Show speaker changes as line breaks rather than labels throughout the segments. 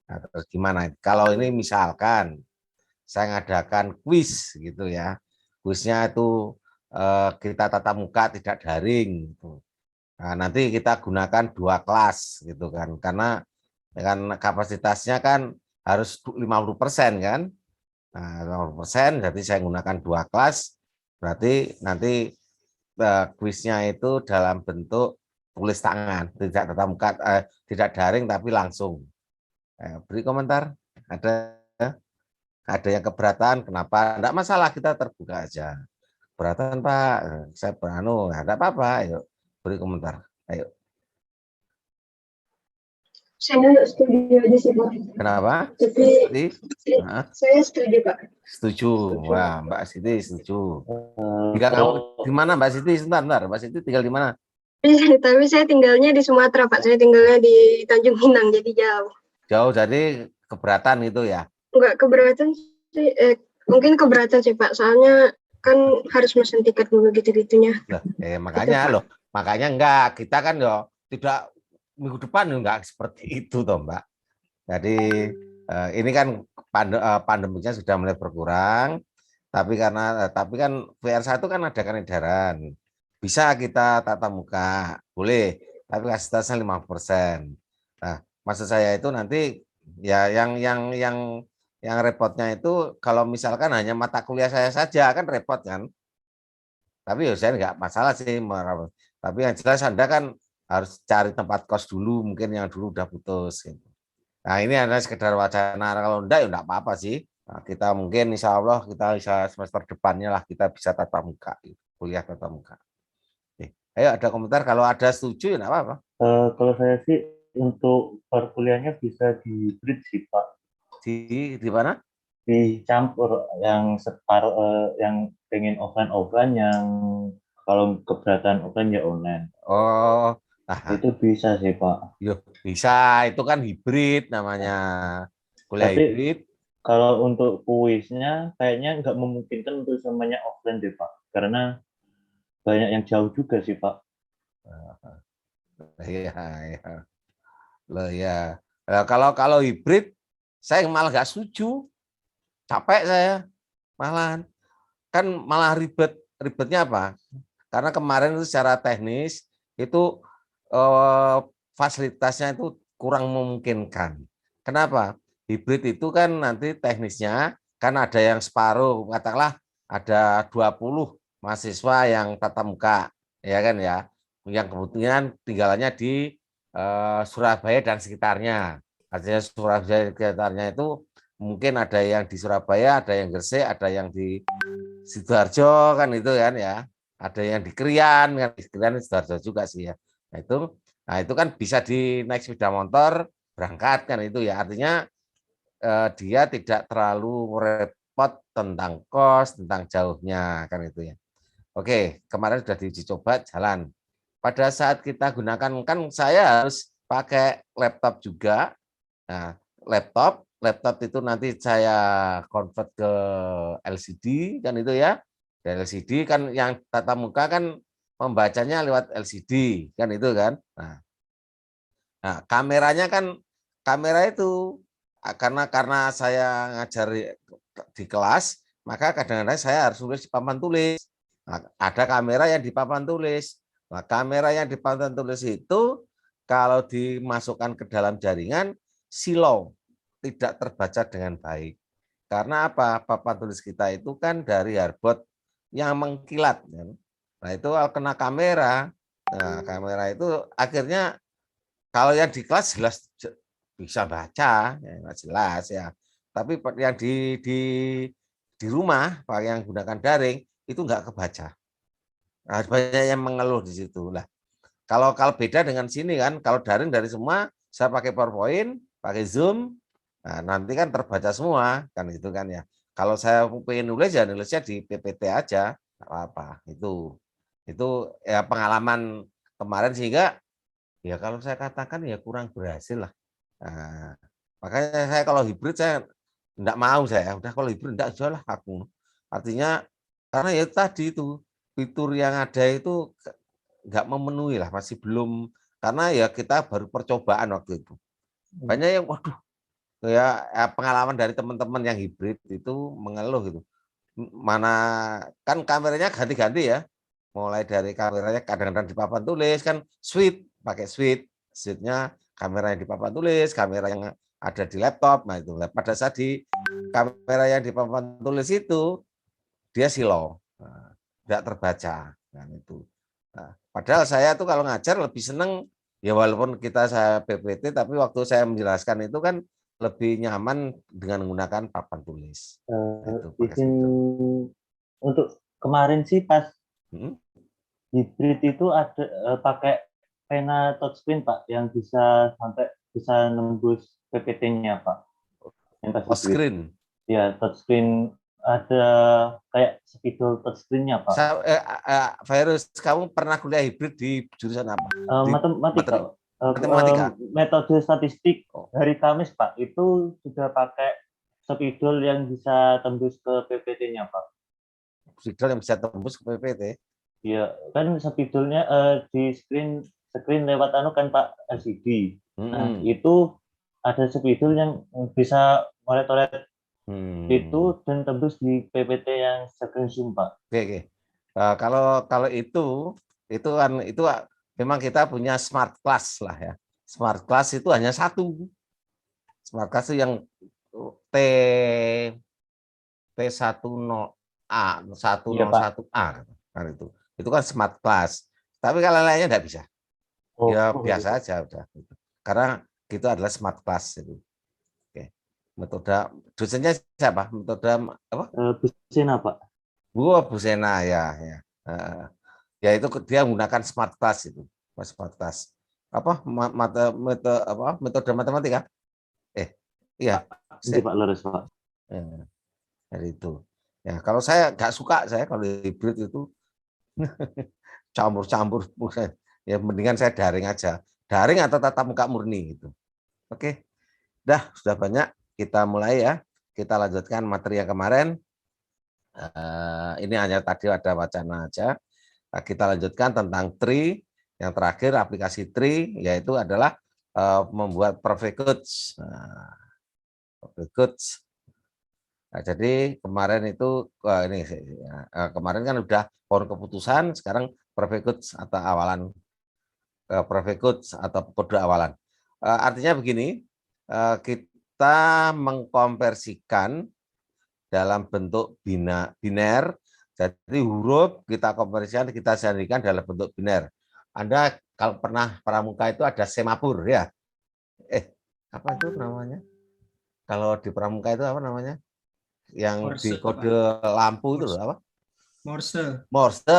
Nah, terus gimana? Kalau ini misalkan saya ngadakan kuis gitu ya, kuisnya itu kita tatap muka tidak daring. Gitu. Nah, nanti kita gunakan 2 kelas gitu kan, karena kapasitasnya kan harus 50% kan. Nah, 50%, jadi saya gunakan 2 kelas, berarti nanti kuisnya itu dalam bentuk tulis tangan, tidak tatap muka, tidak daring tapi langsung. Beri komentar. Ada yang keberatan, kenapa? Enggak masalah, kita terbuka aja. Keberatan Pak, saya beranu, enggak apa-apa, ayo beri komentar. Ayo.
Saya setuju aja sih Pak.
Kenapa?
Tapi saya setuju Pak.
Setuju. Wah, Mbak Siti setuju. Jika kamu
Kalau
di mana Mbak Siti? Sebentar, Mbak Siti tinggal di mana?
Tapi saya tinggalnya di Sumatera Pak. Saya tinggalnya di Tanjung Pinang, jadi jauh.
Jauh, jadi keberatan itu ya?
Enggak keberatan sih, mungkin keberatan sih Pak. Soalnya kan harus mesen tiket dulu gitu-gitunya.
Loh, makanya
Gitu,
loh, makanya enggak, kita kan yo tidak minggu depan enggak seperti itu toh Mbak. Jadi ini kan pandeminya sudah mulai berkurang, tapi kan VR1 kan ada kan edaran. Bisa kita tatap muka, boleh, tapi kapasitasnya 50%. Nah, maksud saya itu nanti ya yang repotnya itu kalau misalkan hanya mata kuliah saya saja kan repot kan. Tapi ya saya nggak masalah sih, tapi yang jelas Anda kan harus cari tempat kos dulu, mungkin yang dulu udah putus. Gitu. Nah ini adalah sekedar wacana, kalau enggak ya enggak apa-apa sih. Nah, kita mungkin insya Allah kita bisa semester depannya lah kita bisa tatap muka, kuliah tatap muka. Ayo ada komentar, kalau ada setuju ya enggak apa-apa.
kalau saya sih untuk perkuliahannya bisa di bridge sih Pak.
Di mana?
Dicampur yang separuh yang pengen offline yang kalau keberatan offline ya online.
Oh, nah,
Itu bisa sih Pak.
yuk bisa, itu kan hibrid namanya, kuliah
Tapi
hibrid.
kalau untuk kuisnya kayaknya nggak memungkinkan untuk semuanya offline deh Pak. Karena banyak yang jauh juga sih Pak.
Iya, iya. Loh ya. Nah, kalau hibrid saya malah nggak setuju, capek saya malahan. Kan malah ribetnya apa? Karena kemarin itu secara teknis itu fasilitasnya itu kurang memungkinkan. Kenapa? Hibrid itu kan nanti teknisnya kan ada yang separuh, katakanlah ada 20 mahasiswa yang tatap muka, ya kan ya, yang kemudian tinggalannya di Surabaya dan sekitarnya. Artinya Surabaya dan sekitarnya itu mungkin ada yang di Surabaya, ada yang Gresik, ada yang di Sidoarjo kan itu kan ya, ada yang di Krian kan, di Krian Sidoarjo juga sih ya. Nah itu kan bisa naik sepeda motor berangkat kan itu ya, artinya dia tidak terlalu repot tentang kos, tentang jauhnya kan itu ya. Oke, kemarin sudah diuji coba jalan. Pada saat kita gunakan kan saya harus pakai laptop juga. Nah, laptop itu nanti saya convert ke LCD kan itu ya. Dan LCD kan yang tatap muka kan membacanya lewat LCD kan itu kan. Nah, kameranya kan kamera itu karena saya ngajar di kelas, maka kadang-kadang saya harus tulis di papan tulis. Nah, ada kamera yang di papan tulis. Nah, kamera yang di papan tulis itu kalau dimasukkan ke dalam jaringan silau, tidak terbaca dengan baik. Karena apa? Papan tulis kita itu kan dari hardboard yang mengkilat. Kan? Nah, itu kalau kena kamera, nah, kamera itu akhirnya kalau yang di kelas jelas bisa baca, ya nggak jelas ya. Tapi yang di rumah, yang gunakan daring itu nggak kebaca. Nah, banyak yang mengeluh di situ lah. Kalau beda dengan sini kan, kalau daring dari semua, saya pakai PowerPoint, pakai Zoom, nah nanti kan terbaca semua kan gitu kan ya. Kalau saya pengen nulis ya nulisnya di PPT aja, nggak apa-apa. Itu ya pengalaman kemarin sehingga ya kalau saya katakan ya kurang berhasil lah. Nah, makanya saya kalau hibrid saya enggak mau saya. Udah kalau hibrid enggak jual lah aku. Artinya karena ya tadi itu fitur yang ada itu enggak memenuhi lah, masih belum karena ya kita baru percobaan waktu itu. Banyak yang waduh pengalaman dari teman-teman yang hibrid itu mengeluh gitu. Mana kan kameranya ganti-ganti ya. Mulai dari kameranya kadang-kadang di papan tulis kan pakai suite-nya kamera yang di papan tulis, kamera yang ada di laptop. Nah itu pada saat di kamera yang di papan tulis itu dia silau, tidak terbaca kan itu. Nah, padahal saya tuh kalau ngajar lebih seneng ya walaupun saya PPT tapi waktu saya menjelaskan itu kan lebih nyaman dengan menggunakan papan tulis. Itu pakai
Izin
itu.
untuk kemarin sih pas
Hmm?
hybrid itu ada pakai pena touchscreen Pak yang bisa nembus PPT-nya Pak. Yang pas
Oh,
hybrid.
screen.
Ya, touchscreen ada kayak spidol touchscreen-nya Pak.
Virus, kamu pernah kuliah hibrid di jurusan apa? Di
Matematika.
matematika.
Metode statistik
Oh,
hari Kamis Pak itu sudah pakai spidol yang bisa tembus ke PPT-nya Pak.
spidol yang bisa tembus ke PPT.
Iya, kan spidolnya di screen lewat kan Pak LCD. Nah, itu ada spidol yang bisa moret-moret itu dan tembus di PPT yang screen zoom Pak.
Oke. Kalau itu kan itu memang kita punya smart class lah ya. Smart class itu hanya satu. Smart class itu yang T T10A,
Iya Pak.
101A kan itu. Itu kan smart class. Tapi kalau lainnya enggak bisa. Ya biasa aja udah gitu. Karena itu adalah smart class itu. Oke. Metode dosennya siapa? Metode apa?
Busena Pak.
Bu Sena ya. Ya itu dia menggunakan smart class itu. Smart class. Apa metode matematika? Iya.
Ini Pak Lores Pak.
Dari itu. Ya, kalau saya nggak suka kalau hibrid itu campur-campur. Ya mendingan saya daring aja. Daring atau tatap muka murni gitu. Oke. Sudah banyak. Kita mulai ya. Kita lanjutkan materi yang kemarin. Ini hanya tadi ada wacana aja. Kita lanjutkan tentang tree. Yang terakhir aplikasi tree yaitu adalah membuat perfect goods. Perfect goods. Nah, jadi kemarin itu kemarin kan udah pohon keputusan, sekarang perfect goods atau awalan perfect goods atau kode awalan. Artinya begini, kita mengkonversikan dalam bentuk biner, jadi huruf kita konversikan, kita sandingkan dalam bentuk biner. Anda kalau pernah pramuka itu ada semapur ya? Apa itu namanya? Kalau di pramuka itu apa namanya? Yang Morse, di kode lampu Morse. Itu apa? Morse.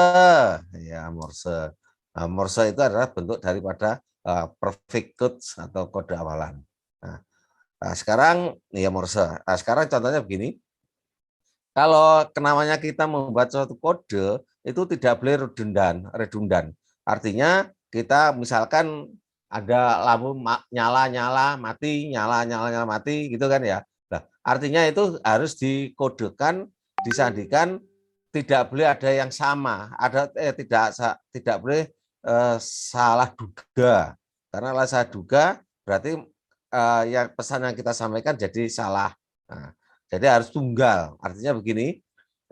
Ya, Morse. Nah, Morse itu adalah bentuk daripada perfect goods atau kode awalan. Nah, sekarang ya Morse. Nah, sekarang contohnya begini. Kalau namanya kita membuat suatu kode itu tidak boleh redundan. Artinya kita misalkan ada lampu nyala-nyala mati, nyala-nyala mati gitu kan ya. Nah, artinya itu harus dikodekan, disandikan, tidak boleh ada yang sama, tidak boleh salah duga. Karena kalau salah duga berarti yang pesan yang kita sampaikan jadi salah. Nah, jadi harus tunggal. Artinya begini,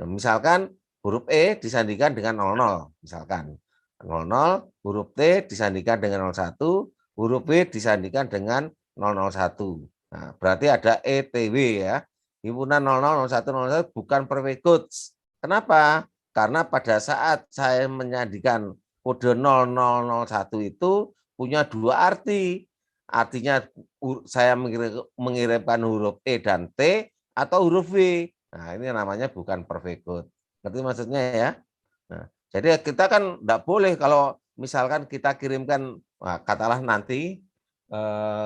misalkan huruf E disandingkan dengan 00, misalkan 00, huruf T disandingkan dengan 01, huruf B disandingkan dengan 001. Nah, berarti ada ETW ya. Himpunan 00, 01, 01 bukan perfect goods. Kenapa? Karena pada saat saya menyandingkan kode 0001 itu punya dua arti. Artinya saya mengirimkan huruf E dan T atau huruf V. Nah, ini namanya bukan perfect good. Ngerti maksudnya ya? Nah, jadi kita kan enggak boleh kalau misalkan kita kirimkan, katakanlah nanti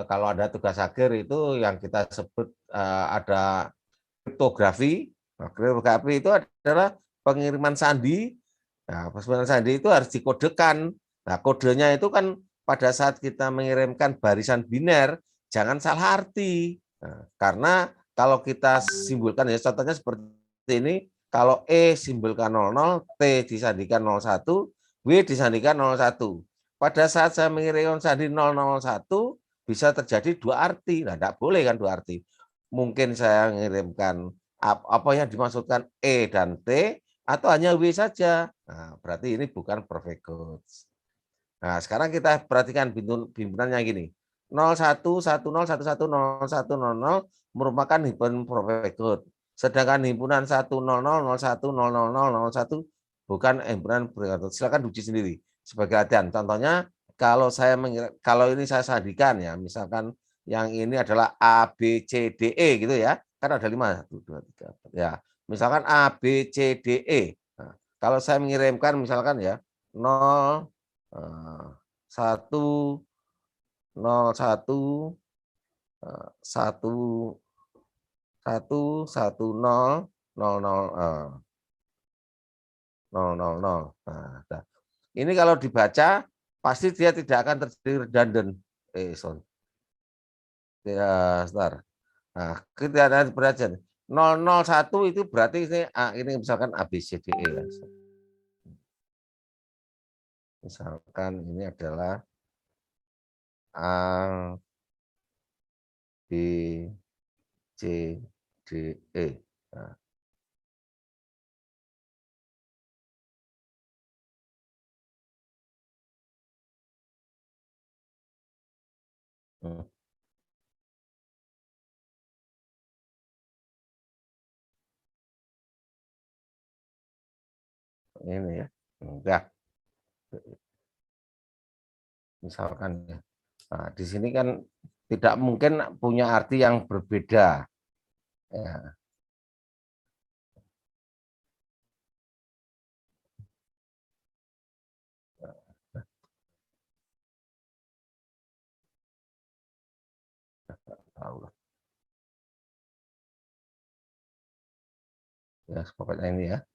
kalau ada tugas akhir itu yang kita sebut ada kriptografi. Nah, kriptografi itu adalah pengiriman sandi. Nah, pengiriman sandi itu harus dikodekan. Nah, kodenya itu kan pada saat kita mengirimkan barisan biner, jangan salah arti. Nah, karena kalau kita simbolkan ya contohnya seperti ini, kalau E simbolkan 00, T disandingkan 01, W disandingkan 01. Pada saat saya mengirimkan sandi 001, bisa terjadi dua arti. Nah, tidak boleh kan dua arti. Mungkin saya mengirimkan apa yang dimaksudkan E dan T, atau hanya W saja. Nah, berarti ini bukan perfect goods. Nah, sekarang kita perhatikan bimbingannya gini. 011011000100 merupakan himpunan perfect good. Sedangkan himpunan 100010001 bukan himpunan perfect good. Silakan uji sendiri sebagai latihan. Contohnya kalau ini saya sandikan ya, misalkan yang ini adalah A, B, C, D, E gitu ya. Kan ada 5, 1, 2, 3, 4. Ya, misalkan A, B, C, D, E. Nah, kalau saya mengirimkan misalkan ya 0, 1, 01, 1, 1, 10, 00, 000. Nah, ini kalau dibaca pasti dia tidak akan terjadi redundant. Sorry. Ya, sebentar. Nah, kita ada perhatian. 001 itu berarti ini misalkan A, B, C, D, E. Misalkan ini adalah A, B, C, D, E. Nah. Ini ya. Enggak. Misalkan ya. Nah, di sini kan tidak mungkin punya arti yang berbeda. Ya. Tahu lah. Ya, pokoknya ini ya.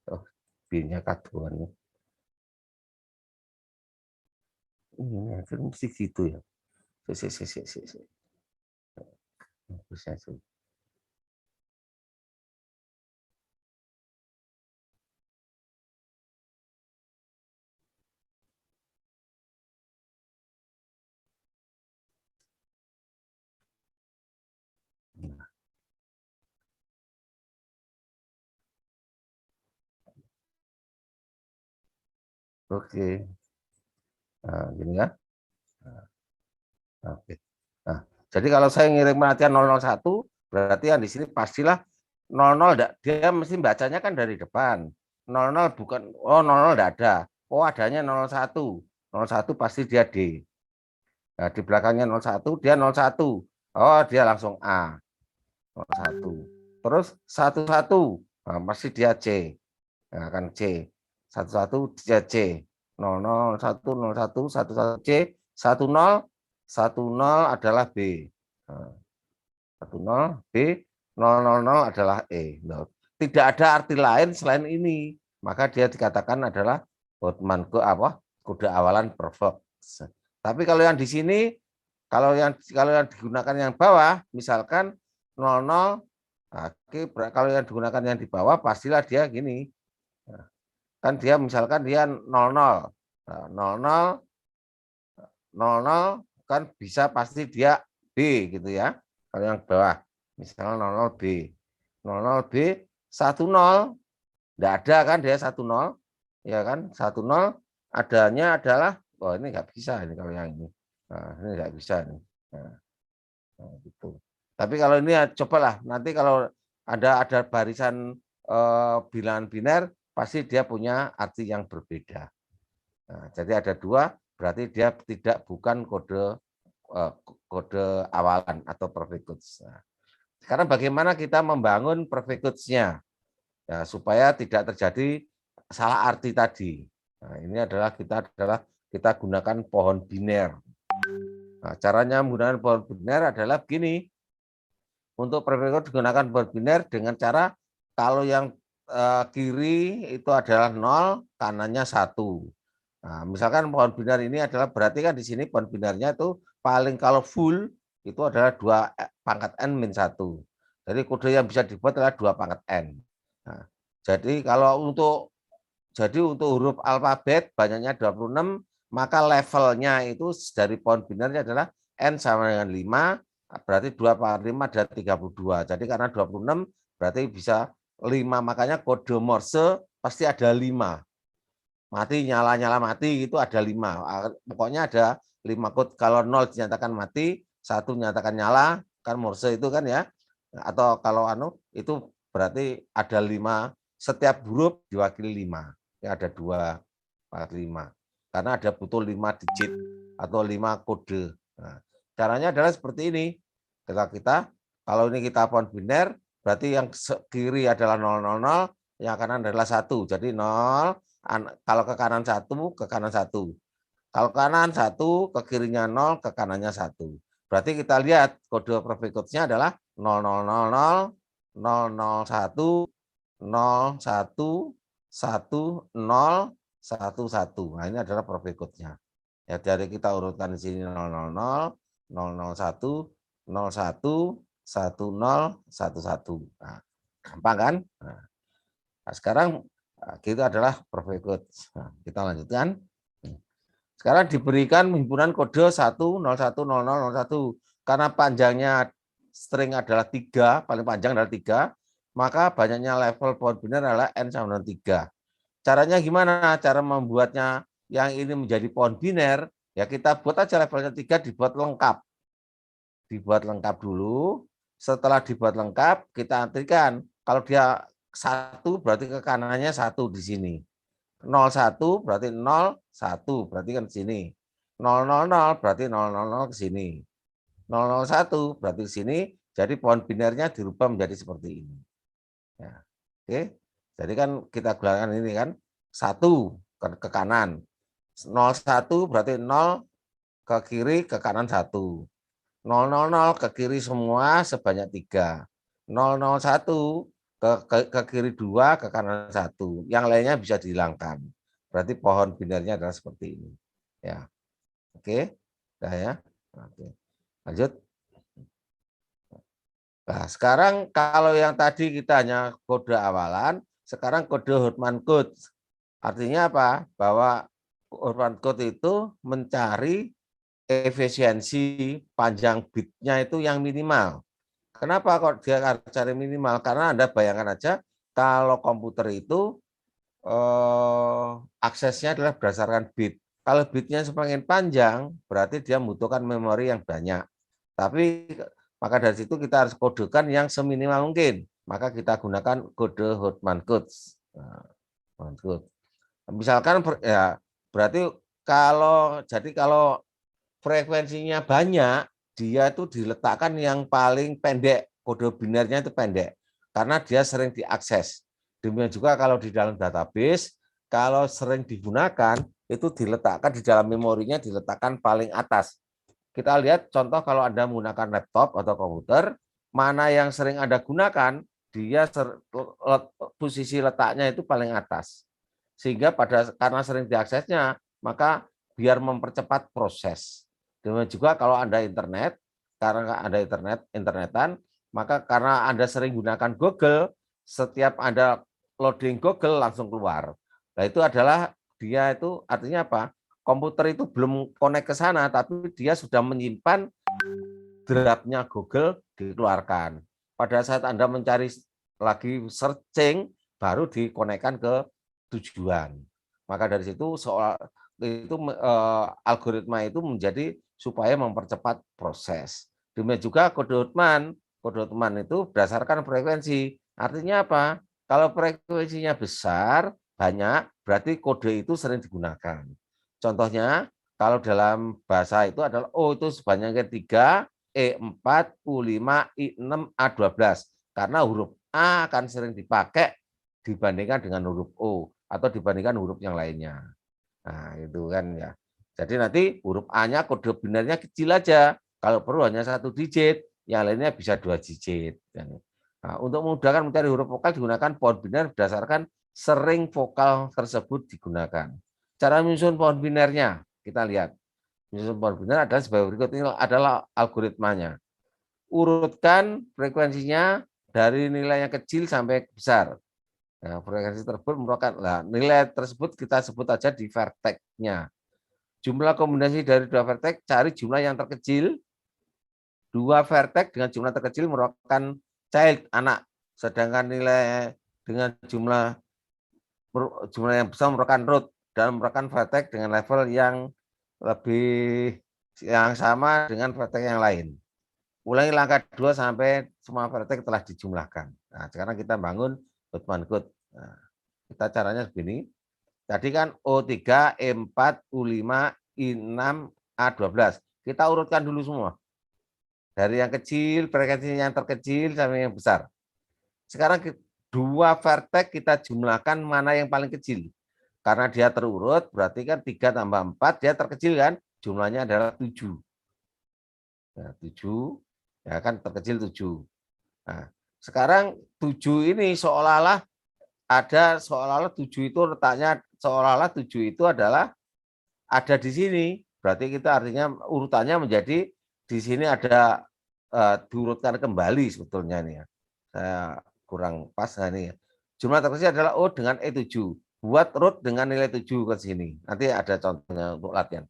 Oh, B-nya kaduan. Ini kan mesti gitu ya. Bisa sih. Oke. Nah, gini ya. Oke. Nah, jadi kalau saya ngirim latihan 001, berarti yang di sini pastilah 00 dia mesti bacanya kan dari depan. 00 bukan, oh 00 enggak ada. Oh adanya 01. 01 pasti dia D. Nah, di belakangnya 01 dia 01. Oh dia langsung A. 01. Terus 11, nah, pasti dia C. Nah, kan C. 11 dia C. 001, 11 C. 10 adalah B. Nah, 10 B, 000 adalah E. Tidak ada arti lain selain ini. Maka dia dikatakan adalah Botman kode awalan perfect. Tapi kalau yang di sini, kalau yang digunakan yang bawah, misalkan 00, kalau yang digunakan yang di bawah pastilah dia gini. Kan dia misalkan dia 00. 00 kan bisa pasti dia B gitu ya. Kalau yang bawah misalnya 00B. 00B 10 enggak ada kan dia 10 ya kan 10 adanya adalah ini nggak bisa ini kalau yang ini. Nah, ini nggak bisa nih. Nah, gitu. Tapi kalau ini ya cobalah nanti kalau ada barisan bilangan biner pasti dia punya arti yang berbeda. Nah, jadi ada 2 berarti dia bukan kode awalan atau perfect goods. Nah, sekarang bagaimana kita membangun perfect goods-nya ya, supaya tidak terjadi salah arti tadi. Nah, ini adalah kita gunakan pohon biner. Nah, caranya menggunakan pohon biner adalah begini. Untuk perfect goods digunakan pohon biner dengan cara kalau yang kiri itu adalah 0, kanannya 1. Nah, misalkan pohon biner ini adalah berarti kan di sini pohon binernya itu paling kalau full itu adalah 2 pangkat n min 1. Jadi kode yang bisa dibuat adalah 2 pangkat n. Nah, jadi untuk huruf alfabet banyaknya 26, maka levelnya itu dari pohon binernya adalah N sama dengan 5, berarti 2 per 5 adalah 32. Jadi karena 26 berarti bisa 5, makanya kode Morse pasti ada 5. Mati, nyala-nyala mati itu ada 5. Pokoknya ada 5 kode. Kalau 0 dinyatakan mati, 1 dinyatakan nyala, kan Morse itu kan ya. Atau kalau itu berarti ada 5, setiap huruf diwakili 5. Ya ada 2 per 5. Karena ada butuh 5 digit atau 5 kode. Nah, caranya adalah seperti ini. Kalau ini kita pohon biner, berarti yang kiri adalah 000, yang kanan adalah 1. Jadi 0, kalau ke kanan 1, ke kanan 1. Kalau kanan 1, ke kirinya 0, ke kanannya 1. Berarti kita lihat kode profit code-nya adalah 0000, 001, 01, 10, 11. Nah, ini adalah profit code-nya. Ya, dari kita urutkan di sini 000, 001, 01, 10, 11. Nah, gampang kan? Nah, sekarang itu adalah profit code. Nah, kita lanjutkan. Sekarang diberikan himpunan kode 1010001. Karena panjangnya string adalah 3, paling panjang adalah 3, maka banyaknya level pohon biner adalah N sama dengan 3. Caranya gimana? Cara membuatnya yang ini menjadi pohon biner, ya kita buat aja levelnya 3, dibuat lengkap. Dibuat lengkap dulu. Setelah dibuat lengkap, kita artikan. Kalau dia 1 berarti ke kanannya 1 di sini. 01 berarti 01 berarti kan ke sini. 000 berarti 000 ke sini. 001 berarti ke sini. Jadi pohon binernya dirubah menjadi seperti ini. Ya. Oke. Jadi kan kita gunakan ini kan 1 ke kanan. 01 berarti 0 ke kiri, ke kanan 1. 000 ke kiri semua sebanyak 3. 001 ke kiri 2, ke kanan 1. Yang lainnya bisa dihilangkan. Berarti pohon binernya adalah seperti ini. Ya. Oke. Nah, ya. Oke. Lanjut. Nah, sekarang kalau yang tadi kita hanya kode awalan, sekarang kode Hartman code. Artinya apa? Bahwa Hartman code itu mencari efisiensi panjang bitnya itu yang minimal. Kenapa kok dia cari minimal? Karena Anda bayangkan aja kalau komputer itu aksesnya adalah berdasarkan bit. Kalau bitnya semakin panjang, berarti dia membutuhkan memori yang banyak. Tapi maka dari situ kita harus kodekan yang seminimal mungkin. Maka kita gunakan kode Hartman code. Misalkan ya berarti kalau frekuensinya banyak, dia itu diletakkan yang paling pendek, kode binernya itu pendek, karena dia sering diakses. Demikian juga kalau di dalam database, kalau sering digunakan, itu diletakkan di dalam memorinya, diletakkan paling atas. Kita lihat contoh kalau Anda menggunakan laptop atau komputer, mana yang sering Anda gunakan, dia posisi letaknya itu paling atas. Sehingga karena sering diaksesnya, maka biar mempercepat proses. Demikian juga kalau Anda karena Anda internetan, maka karena Anda sering gunakan Google, setiap Anda loading Google langsung keluar. Nah, itu adalah dia itu artinya apa? Komputer itu belum connect ke sana, tapi dia sudah menyimpan draftnya Google dikeluarkan. Pada saat Anda mencari lagi searching, baru dikonekkan ke tujuan. Maka dari situ algoritma itu menjadi supaya mempercepat proses. Demikian juga kode Hartman. Kode Hartman itu berdasarkan frekuensi. Artinya apa? Kalau frekuensinya besar, banyak, berarti kode itu sering digunakan. Contohnya, kalau dalam bahasa itu adalah O itu sebanyak 3, E4, U5, I6, A12. Karena huruf A akan sering dipakai dibandingkan dengan huruf O atau dibandingkan huruf yang lainnya. Nah, itu kan ya. Jadi nanti huruf A-nya kode binernya kecil aja. Kalau perlu hanya 1 digit, yang lainnya bisa 2 digit. Nah, untuk memudahkan mencari huruf vokal digunakan pohon biner berdasarkan sering vokal tersebut digunakan. Cara menyusun pohon binernya, kita lihat. Menyusun pohon biner adalah sebagai berikut. Ini adalah algoritmanya. Urutkan frekuensinya dari nilai yang kecil sampai besar. Nah, frekuensi tersebut merupakan nilai tersebut kita sebut aja di vertex-nya. Jumlah kombinasi dari 2 vertex, cari jumlah yang terkecil 2 vertex dengan jumlah terkecil merupakan child, anak. Sedangkan nilai dengan jumlah yang besar merupakan root dan merupakan vertex dengan level yang lebih yang sama dengan vertex yang lain. Ulangi langkah 2 sampai semua vertex telah dijumlahkan. Nah, sekarang kita bangun Hotman-Code. Nah, kita caranya begini. Tadi kan O3, E4, U5, I6, A12. Kita urutkan dulu semua. Dari yang kecil, frekuensinya yang terkecil sampai yang besar. Sekarang 2 vertex kita jumlahkan mana yang paling kecil. Karena dia terurut, berarti kan 3 tambah 4, dia terkecil kan? Jumlahnya adalah 7. Nah, 7, ya kan terkecil 7. Nah, sekarang 7 ini seolah-olah 7 itu letaknya seolah-olah 7 itu adalah ada di sini. Berarti kita artinya urutannya menjadi di sini ada diurutkan kembali sebetulnya nih ya. Saya kurang pas nih ya. Jumlah terkecil adalah O dengan E7. Buat root dengan nilai 7 ke sini. Nanti ada contohnya untuk latihan.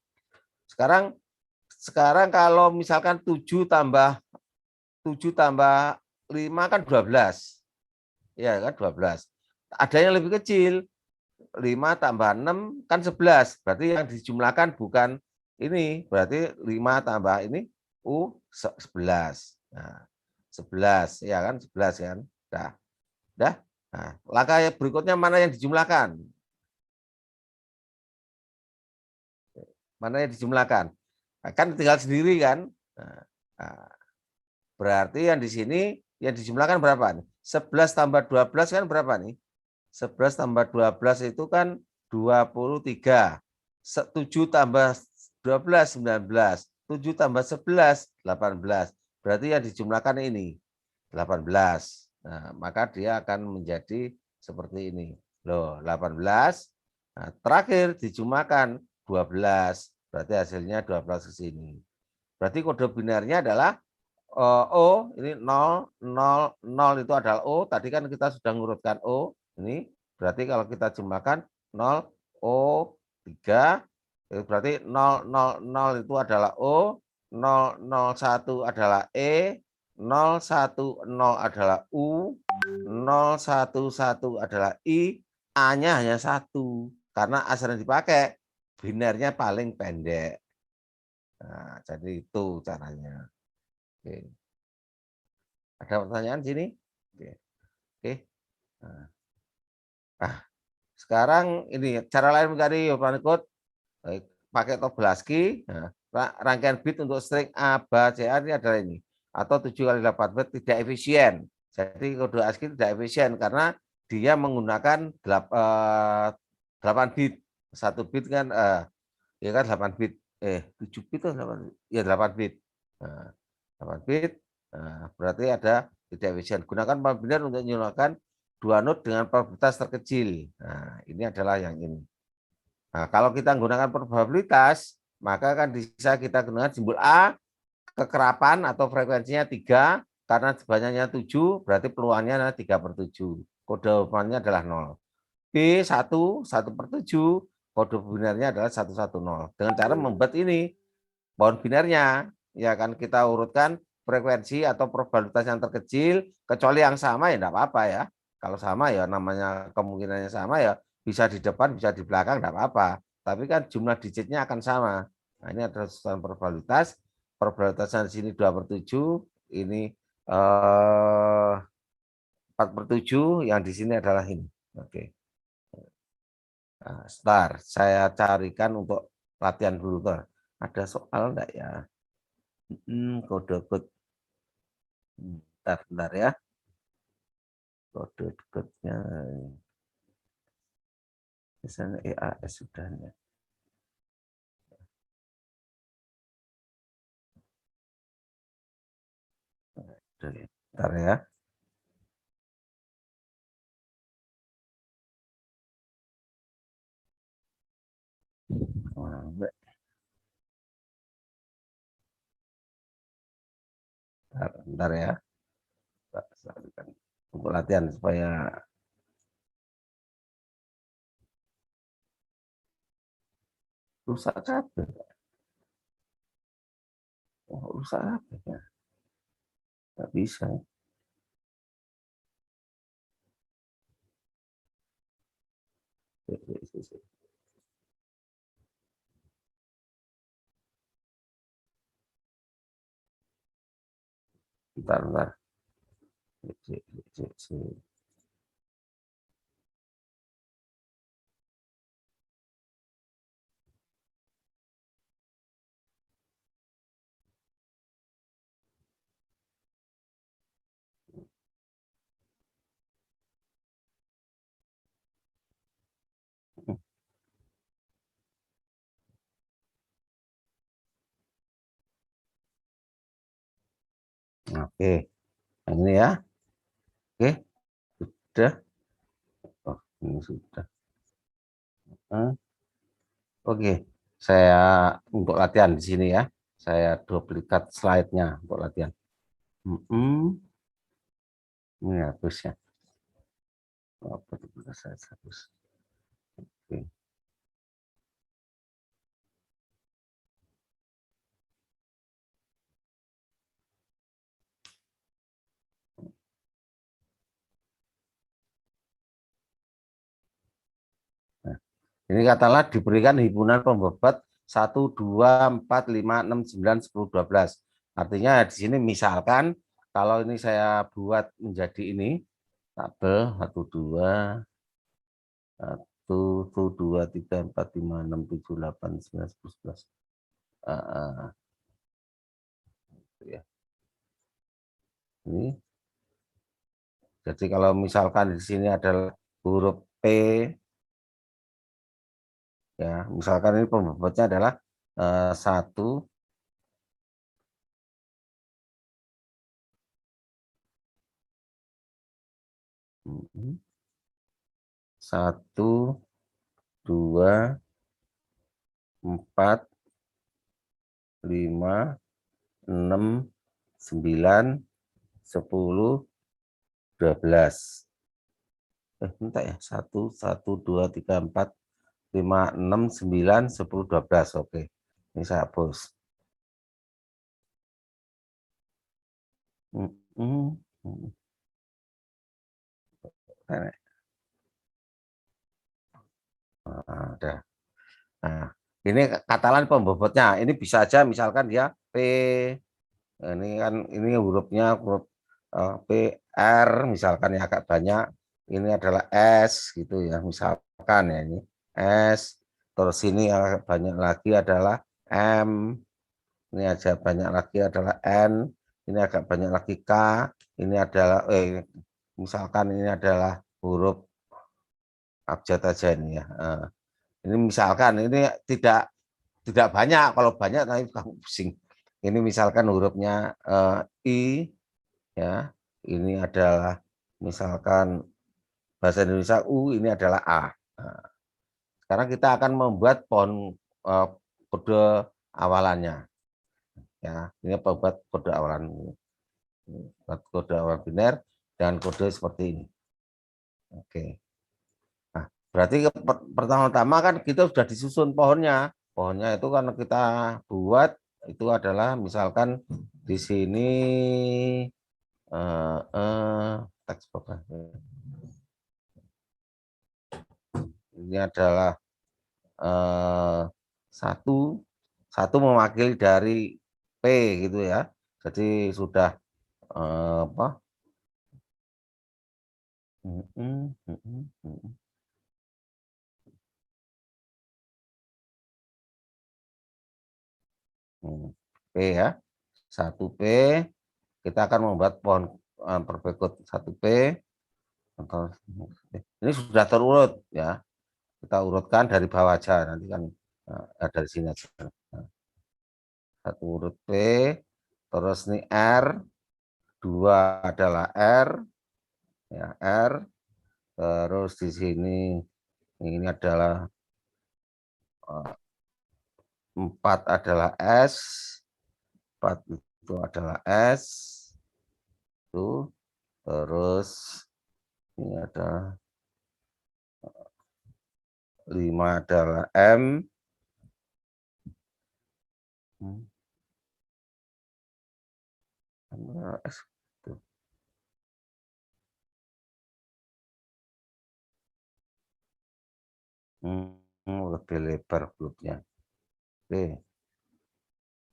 Sekarang kalau misalkan 7 tambah 5 kan 12. Ya kan 12. Ada yang lebih kecil. 5 tambah 6 kan 11. Berarti yang dijumlahkan bukan ini. Berarti 5 tambah ini U 11. Nah, 11 ya kan 11 kan. Dah. Nah, langkah berikutnya mana yang dijumlahkan? Mana yang dijumlahkan? Nah, kan tinggal sendiri kan. Nah, berarti yang di sini yang dijumlahkan berapa nih? 11 tambah 12 kan berapa nih? 11 tambah 12 itu kan 23. 7 tambah 12, 19. 7 tambah 11, 18. Berarti yang dijumlahkan ini, 18. Nah, maka dia akan menjadi seperti ini. Loh, 18. Nah, terakhir dijumlahkan 12. Berarti hasilnya 12 ke sini. Berarti kode binarnya adalah O, ini 0, 0, 0 itu adalah O. Tadi kan kita sudah ngurutkan O. Ini berarti kalau kita jumlahkan 0, O, 3. Berarti 0, 0, 0 itu adalah O. 0, 0, 1 adalah E. 0, 1, 0 adalah U. 0, 1, 1 adalah I. A-nya hanya 1. Karena asal yang dipakai binarnya paling pendek. Nah, jadi itu caranya. Oke. Ada pertanyaan sini? Oke. Oke. Nah, sekarang ini cara lain mencari Hotman code pakai Tobolowsky. Nah, rangkaian bit untuk string A, B, C, A ini adalah ini. Atau 7 kali 8 bit tidak efisien. Jadi kode ASCII tidak efisien karena dia menggunakan 8 bit. 1 bit kan ya kan 8 bit. 7 bit atau 8 bit? Ya 8 bit. Nah, 8 bit. Nah, berarti ada tidak efisien. Gunakan pembinaan untuk menyuarakan 2 node dengan probabilitas terkecil. Nah, ini adalah yang ini. Nah, kalau kita menggunakan probabilitas, maka kan bisa kita gunakan simbol A, kekerapan atau frekuensinya 3, karena banyaknya 7, berarti peluangnya adalah 3/7. Kode Hotman-nya adalah 0. B, 1, 1/7, kode binarnya adalah 110. Dengan cara membuat ini, pohon binarnya, ya kan kita urutkan frekuensi atau probabilitas yang terkecil, kecuali yang sama ya enggak apa-apa ya. Kalau sama ya namanya kemungkinannya sama ya bisa di depan, bisa di belakang enggak apa-apa. Tapi kan jumlah digitnya akan sama. Nah, ini adalah susunan probabilitas. Probabilitasnya di sini 2/7, ini 4/7, yang di sini adalah ini. Oke. Nah, sebentar, saya carikan untuk latihan dulu. Ada soal enggak ya? Kode-kode. Bentar ya. Kode-kodenya. Misalnya EAS sudah. Bentar ya. Bentar ya. Untuk latihan supaya rusak kabel. Oh, rusak kabel. Nggak bisa. Bentar. Oke, ini ya. Oke, sudah. Oh, ini sudah. Oke, saya untuk latihan di sini ya. Saya duplikat slide-nya untuk latihan. Ini hapus ya. Oh, betul-betul saya hapus. Oke. Nah, ini katakanlah diberikan himpunan pembebat 1, 2, 4, 5, 6, 9, 10, 12. Artinya di sini misalkan kalau ini saya buat menjadi ini tabel 1, 2, 1, 2, 3, 4, 5, 6, 7, 8, 9, 10, 11. Ya. Ini. Jadi kalau misalkan di sini adalah huruf P, ya misalkan ini pembebatnya adalah 1, 1, 2, 4, 5, 6, 9, 10, 12. Bentar ya, 1, 2, 3, 4, 5, 6, 9, 10, 12. Oke, ini saya hapus. Ada. Nah, ini katakan pembobotnya. Ini bisa aja misalkan dia P, ini kan ini hurufnya huruf P, R, misalkan ya agak banyak. Ini adalah S gitu ya, misalkan ya ini S. Terus ini agak banyak lagi adalah M. Ini aja banyak lagi adalah N. Ini agak banyak lagi K. Ini adalah misalkan ini adalah huruf abjad aja ini ya. Ini misalkan ini tidak banyak, kalau banyak nanti kamu pusing. Ini misalkan hurufnya I ya. Ini adalah misalkan bahasa Indonesia U, ini adalah A. Nah, sekarang kita akan membuat pohon kode awalannya. Ya, ini buat kode awalan kode awalan biner dan kode seperti ini. Oke. Nah, berarti pertama-tama kan kita sudah disusun pohonnya. Pohonnya itu kan kita buat itu adalah misalkan di sini teks apa? Ini adalah satu mewakili dari P gitu ya. Jadi sudah apa? P ya, 1P, kita akan membuat pohon berikut 1P. Ini sudah terurut ya, kita urutkan dari bawah aja, nanti kan dari sini aja. Satu urut P, terus ini R, 2 adalah R, ya R, terus di sini ini adalah 4 adalah S, 4 itu adalah S, itu terus ini ada 5 adalah M, S. Lebih lebar grupnya. Oke.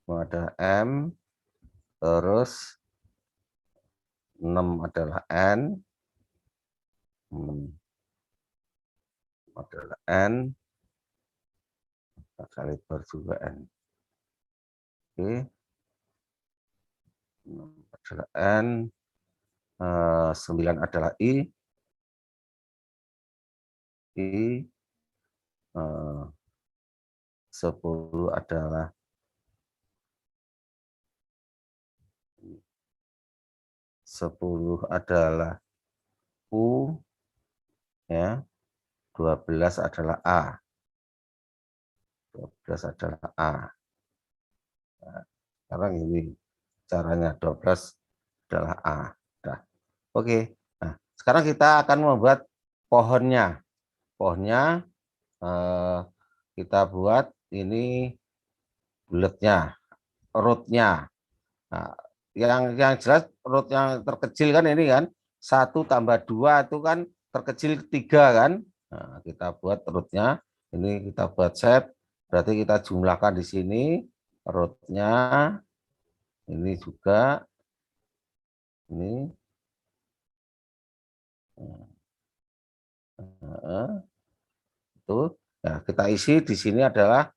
Ada M, terus 6 adalah N, 6 adalah N, agak lebar juga N. Oke. 6 adalah N, 9 adalah I, 10 adalah 10 adalah U, ya. 12 adalah A. 12 adalah A. Nah, sekarang ini caranya 12 adalah A. Nah, oke. Nah, sekarang kita akan membuat pohonnya. Pohonnya kita buat ini bulatnya, rootnya. Nah, yang jelas root yang terkecil kan ini kan 1 tambah 2 itu kan terkecil 3 kan. Nah, kita buat rootnya, ini kita buat shape, berarti kita jumlahkan di sini rootnya, ini juga ini. Itu ya, kita isi di sini adalah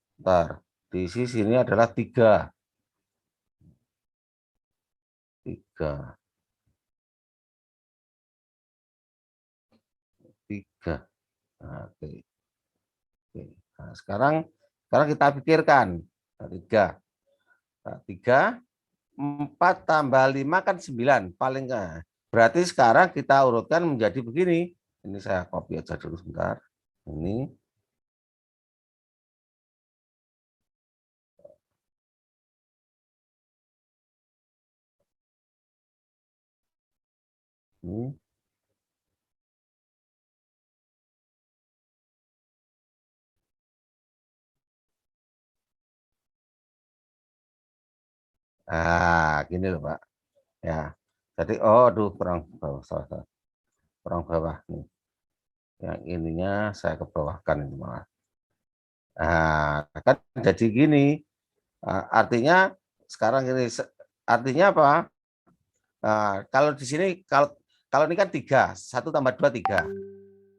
diisi sini adalah 3. 3. Nah, oke. Oke. Nah, sekarang kita pikirkan. 3. 4 tambah 5 kan 9. Paling enggak. Berarti sekarang kita urutkan menjadi begini. Ini saya copy aja dulu sebentar. Ini. Ini. Gini loh Pak. Ya. Jadi, aduh kurang bawah, kurang bawah nih. Yang ininya saya kebawahkan ini malah. Nah, kan jadi gini. Artinya sekarang ini artinya apa? Kalau di sini kalau ini kan 3, 1 tambah 2 3.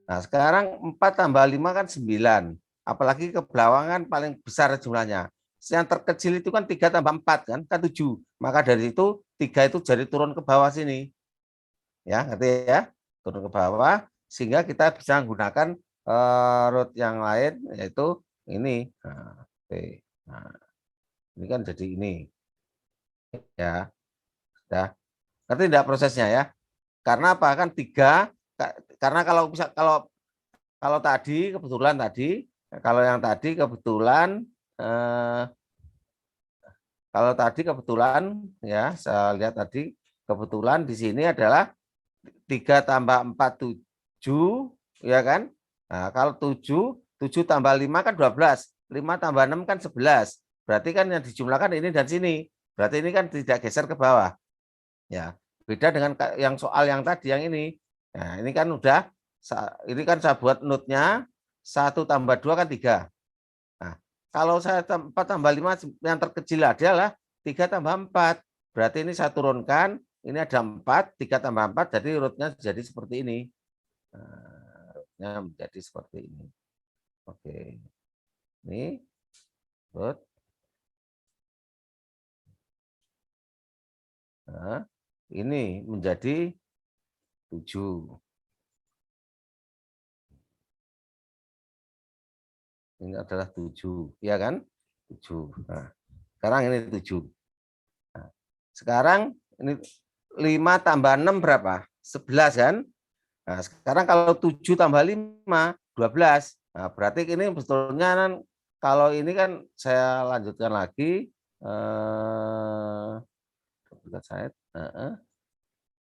Nah, sekarang 4 tambah 5 kan 9. Apalagi ke belakang kan paling besar jumlahnya. Yang terkecil itu kan 3 tambah 4 kan 7. Maka dari itu 3 itu jadi turun ke bawah sini. Ya, ngerti ya? Turun ke bawah sehingga kita bisa menggunakan root yang lain yaitu ini. Nah, oke. Nah, ini kan jadi ini. Ya, sudah. Ngerti tidak prosesnya ya? Karena apa? Kan 3 karena kalau bisa kalau tadi kebetulan kalau yang tadi kebetulan kalau tadi kebetulan ya saya lihat tadi kebetulan di sini adalah 3 tambah 4 7 ya kan. Nah, kalau 7 tambah 5 kan 12, 5 tambah 6 kan 11. Berarti kan yang dijumlahkan ini dan sini. Berarti ini kan tidak geser ke bawah. Ya, beda dengan yang soal yang tadi yang ini. Nah, ini kan udah ini kan saya buat notnya 1 tambah 2 kan 3. Nah, kalau saya 4 tambah 5 yang terkecil adalah 3 tambah 4. Berarti ini saya turunkan, ini ada 4, 3 tambah 4, jadi urutnya jadi seperti ini. Nah, urutnya menjadi seperti ini. Oke. Ini urut. Nah, ini menjadi 7. Ini adalah 7, ya kan? 7. Nah, sekarang ini 7. Nah, sekarang ini 5 tambah 6 berapa? 11 kan? Nah, sekarang kalau 7 tambah 5, 12. Nah, berarti ini sebetulnya kan kalau ini kan saya lanjutkan lagi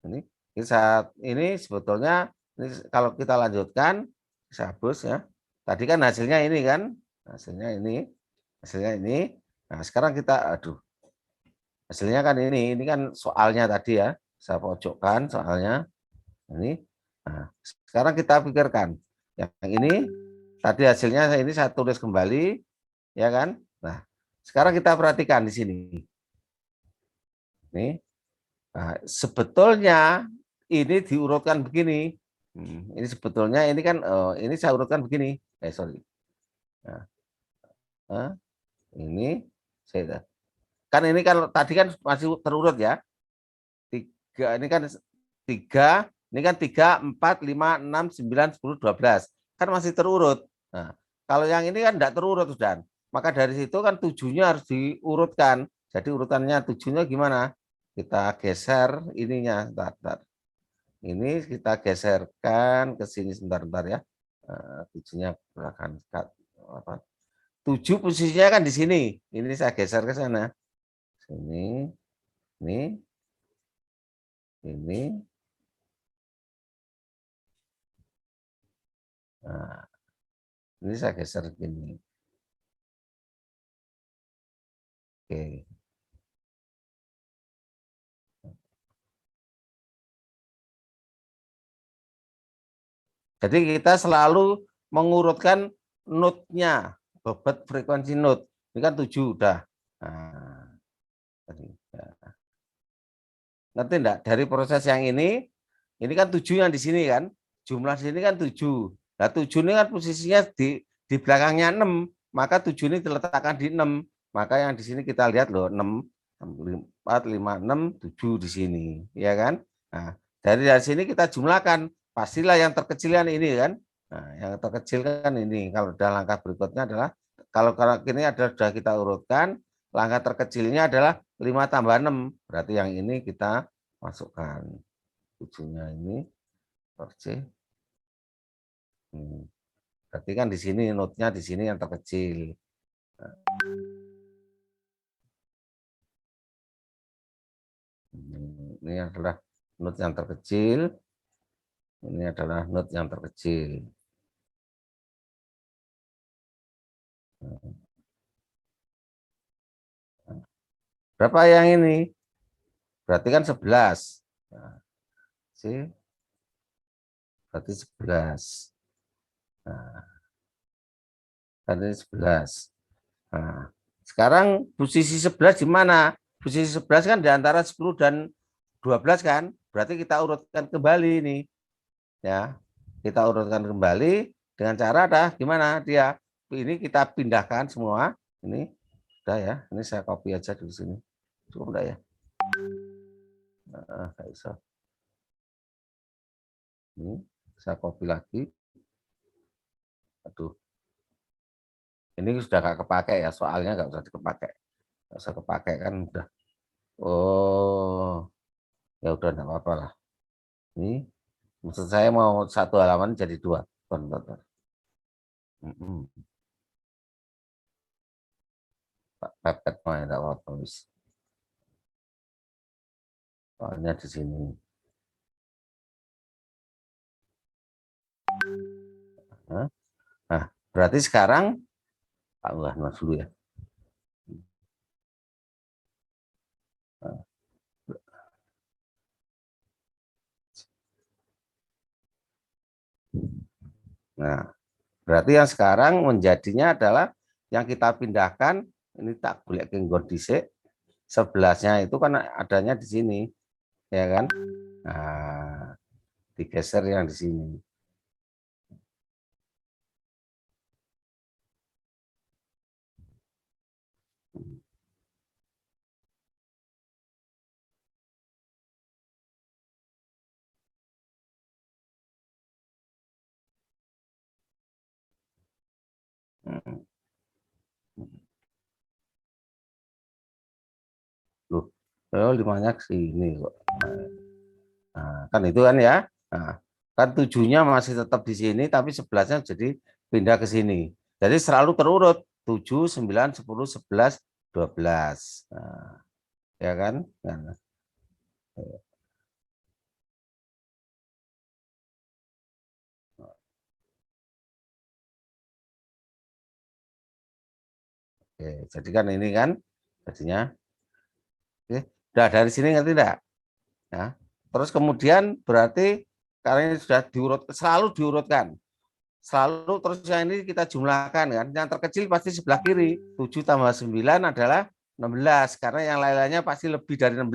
ini saat ini sebetulnya ini kalau kita lanjutkan saya hapus ya. Tadi kan hasilnya ini kan, hasilnya ini. Nah, sekarang kita hasilnya kan ini kan soalnya tadi ya. Saya pojokkan soalnya ini. Nah, sekarang kita pikirkan yang ini Tadi hasilnya ini saya tulis kembali, ya kan? Nah, sekarang kita perhatikan di sini. Nih, nah, sebetulnya ini diurutkan begini. Ini sebetulnya ini kan ini saya urutkan begini. Sorry. Nah, ini saya kan ini kan tadi kan masih terurut ya. Tiga ini kan tiga, ini kan 3, 4, 5, 6, 9, 10, 12 kan masih terurut. Nah, kalau yang ini kan tidak terurut sudah. Maka dari situ kan 7-nya harus diurutkan. Jadi urutannya 7-nya gimana? Kita geser ininya, bentar. Ini kita geserkan ke sini sebentar ya. 7-nya akan 7 posisinya kan di sini. Ini saya geser ke sana. Sini, ini. Nah, ini saya geser gini. Oke. Jadi kita selalu mengurutkan notnya, bobot frekuensi not. Ini kan 7 udah. Nah, ngerti enggak? Dari proses yang ini kan 7 yang di sini kan. Jumlah di sini kan 7. Nah, 7 ini kan posisinya di belakangnya 6, maka 7 ini diletakkan di 6. Maka yang di sini kita lihat loh, 6, 4, 5, 6, 7 di sini, ya kan? Nah, dari sini kita jumlahkan, pastilah yang terkecil kan ini kan. Nah, yang terkecil kan ini. Kalau udah langkah berikutnya adalah kalau ini ada sudah kita urutkan, langkah terkecilnya adalah 5 tambah 6. Berarti yang ini kita masukkan. 7-nya ini per C. Berarti kan di sini notnya di sini yang terkecil. Nah, ini adalah not yang terkecil. Ini adalah not yang terkecil. Berapa yang ini? Berarti kan 11. Nah, C berarti 11. Nah, berarti 11. Nah, sekarang posisi 11 di mana? Posisi 11 kan di antara 10 dan 12 kan? Berarti kita urutkan kembali ini. Ya. Kita urutkan kembali dengan cara gimana dia? Ini kita pindahkan semua. Ini sudah ya. Ini saya copy aja di sini. Cukup enggak ya? Nah, nggak bisa. Ini saya copy lagi. Aduh. Ini sudah nggak kepakai ya, soalnya nggak usah dipakai. Nggak usah kepakai kan udah. Oh, ya udah nggak apa-apa lah. Ini maksud saya mau satu halaman jadi 2. Bentar. Pak pepet mah enggak apa-apa wis. Soalnya di sini. Nah, berarti sekarang Pak Mas dulu ya. Nah, berarti yang sekarang menjadinya adalah yang kita pindahkan, ini tak boleh ke dhisik, 11-nya itu kan adanya di sini, ya kan? Nah, digeser yang di sini. Loh, 5-nya ke sini kok. Nah, kan itu kan ya. Nah, kan 7-nya masih tetap di sini, tapi 11-nya jadi pindah ke sini. Jadi selalu terurut 7, 9, 10, 11, 12. Nah, ya kan? Nah, oke, jadi kan ini kan jadinya. Oke, udah dari sini ngerti enggak? Ya. Terus kemudian berarti karena ini sudah diurut, selalu diurutkan. selalu terus yang ini kita jumlahkan kan. Yang terkecil pasti sebelah kiri. 7 tambah 9 adalah 16 karena yang lain-lainnya pasti lebih dari 16.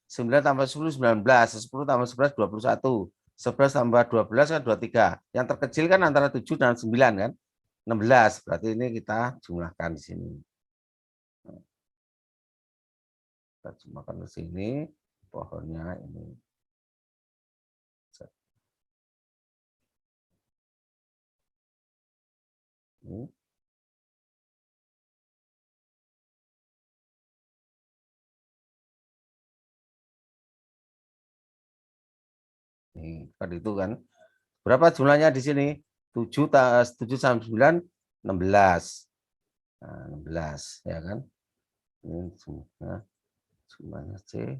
9 tambah 10 19, 10 tambah 11 21. 11 tambah 12 kan 23. Yang terkecil kan antara 7 dan 9 kan. 16. Berarti ini kita jumlahkan di sini. Kita jumlahkan ke sini. Pohonnya ini. Ini. Nih, kan itu kan. Berapa jumlahnya di sini? 7 sama 9, 16. Nah, 16 ya kan. Ini jumlahnya C.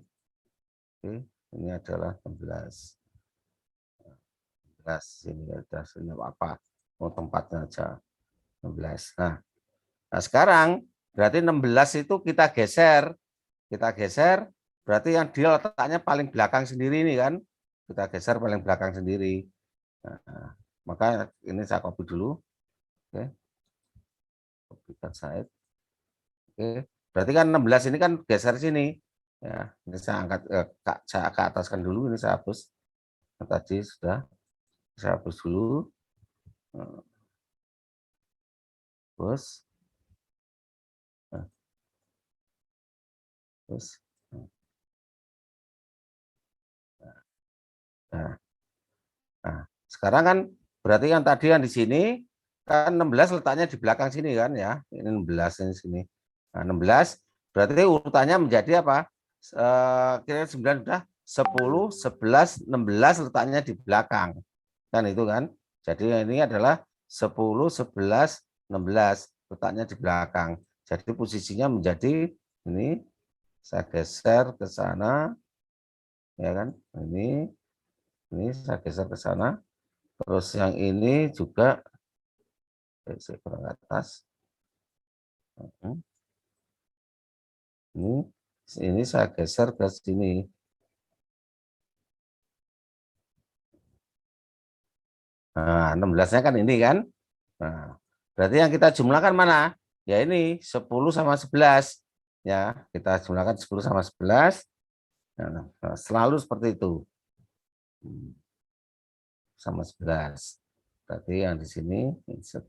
Oke, ini adalah 16. 16 sini ada sini apa? Mau tempatnya aja 16. Nah, sekarang berarti 16 itu kita geser. Kita geser berarti yang dia letaknya paling belakang sendiri ini kan. Kita geser paling belakang sendiri. Nah, maka ini saya copy dulu. Oke. Copy cut side. Oke. Berarti kan 16 ini kan geser sini. Ya, ini saya angkat saya ke ataskan dulu, ini saya hapus. Tadi sudah saya hapus dulu. Terus terus nah, nah, sekarang kan berarti yang tadi yang di sini kan 16 letaknya di belakang sini kan ya. Ini 16 ini sini. Nah, 16 berarti urutannya menjadi apa? Kira 9 sudah 10, 11, 16 letaknya di belakang. Kan itu kan. Jadi ini adalah 10, 11, 16 letaknya di belakang. Jadi posisinya menjadi ini saya geser ke sana ya kan. Ini saya geser ke sana. Terus yang ini juga saya kurang atas. Ini saya geser ke sini. Nah, 16-nya kan ini kan. Nah, berarti yang kita jumlahkan mana? Ya ini 10 sama 11. Ya, kita jumlahkan 10 sama 11. Nah, selalu seperti itu. Sama 11. Berarti yang di sini insert.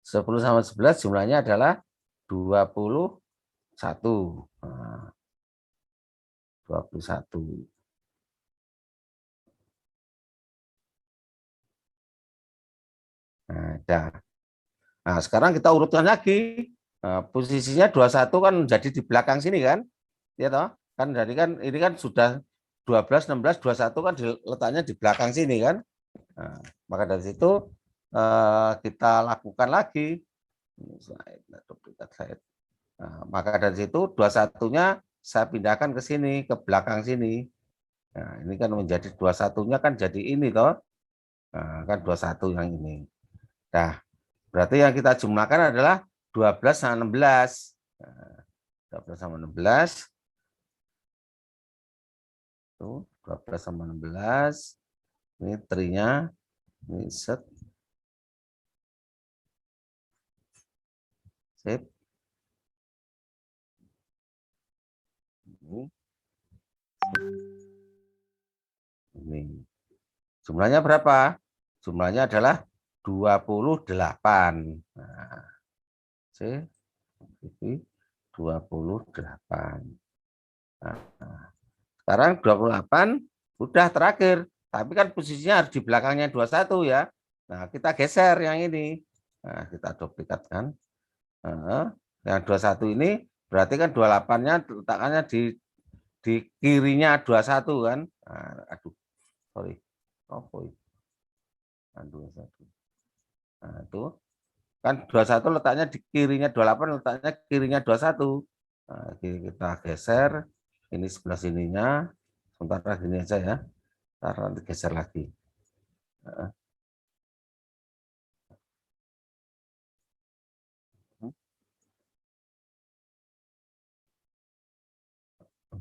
10 sama 11 jumlahnya adalah 21. Nah, 21. Nah, sekarang kita urutkan lagi. Nah, posisinya 21 kan jadi di belakang sini kan? Ya toh? Kan jadi kan ini kan sudah 12, 16, 21 kan letaknya di belakang sini kan? Nah, maka dari situ kita lakukan lagi. Nah, maka dari situ 21-nya saya pindahkan ke sini, ke belakang sini. Nah, ini kan menjadi 21-nya kan jadi ini toh. Nah, kan 21 yang ini. Nah, berarti yang kita jumlahkan adalah 12 sama 16. Nah, 12 sama 16. Tuh, 12 sama 16. Ini trinya. Ini set. Sip. Ini. Jumlahnya berapa? Jumlahnya adalah 28. Nah, C, 28. Nah, sekarang 28 udah terakhir. Tapi kan posisinya harus di belakangnya 21 ya. Nah, kita geser yang ini. Nah, kita duplikatkan. Nah, yang 21 ini berarti kan 28-nya letakkannya di kirinya 21 kan. Nah, aduh, sorry. Oh, aduh, nah, itu kan 21 letaknya di kirinya 28, letaknya kirinya 21. Nah, kita geser ini sebelah sininya. Sementara gini aja ya. Ntar nanti geser lagi. Nah,